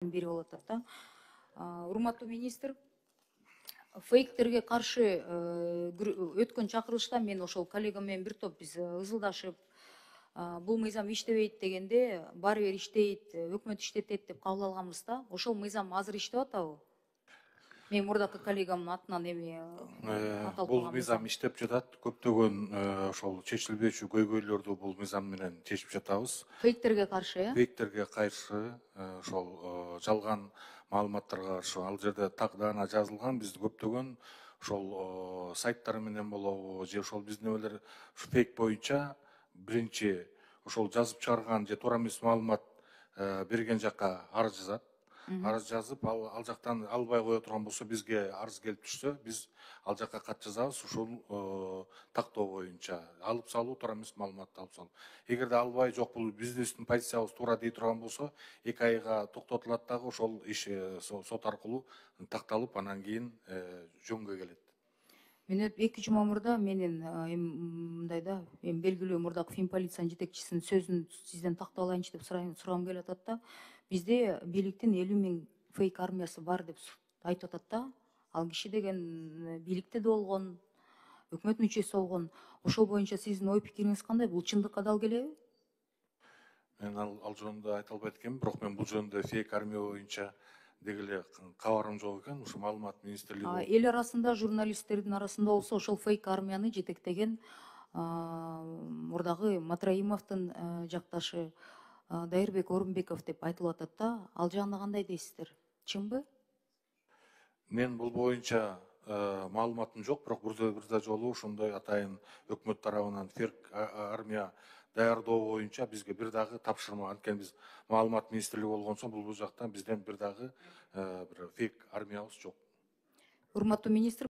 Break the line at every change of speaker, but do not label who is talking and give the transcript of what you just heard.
бери болот да. Урматтуу министр, фейктерге каршы өткөн чакырылышта мен ошол коллегам менен бир топ биз ызылдашып, бул мыйзам иштебейт дегенде, баары бир иштейт, өкмөт иштетет деп кабыл алганбыз да. Ошол мыйзам азыр иштеп атабы? Мен мурдакы коллегамдын атынан аталып
Бул
калган
мыйзам иштеп жатат. Көптөгөн ошол чечилбечү көйгөйлөрдү бул мыйзам менен чечип жатабыз.
Фейктерге каршы,
Фейктерге каршы, ошол жалган маалыматтарга каршы ал жерде даана жазылган. Биз көптөгөн ошол сайттар менен болобу, же ошол биздин небелер фейк боюнча биринчи ошол жазып чыгарган же туура эмес маалымат берген жакка арыз жазат. Арыз жазып, ал жактан албай кое турган болсо, бизге арыз келип түшсө, биз ал жакка кат жазабыз, ушул тактоо боюнча алып салуу, туура эмес маалыматты алып салуу. Эгерде албай, жок бул биздин позициябыз туура дей турган болсо, 2 айга токтотулат дагы, ошол иш сот аркылуу такталып, анан кийин жөнгө келет.
мен 2 жума мурда менин мындай да, эми белгилүү мурдакы финполициянын жетекчисинин сөзүн сизден тактап алайынчы деп сурагым келип атат да. Бизде бийликтин 50 000 фейк армиясы бар деп айтып атат да. Ал киши деген бийликте да болгон, өкмөт мүчөсү болгон. Ошол боюнча сиздин ой пикириңиз кандай? Бул чындыкка дал келеби?
Мен ал жөнүндө айта албайт экенмин, бирок мен бул жөнүндө фейк армия боюнча деги эле кабарым жок экен. Ушу маалымат министрлиги.
Эл арасында, журналисттердин арасында болсо ошол фейк армияны жетектеген мурдагы Матраимовдун жакташы Дайырбек Орунбеков деп айтылып атат да. Ал жагында кандай дейсиздер? Чынбы?
Мен бул боюнча маалыматым жок, бирок бир да жолу ошондой атайын өкмөт тарабынан фейк армия даярдоо боюнча бизге бир дагы тапшырма. Анткени биз маалымат министрлиги болгон соң бул жактан бизден бир дагы бир фейк армиябыз жок.
Урматтуу министр,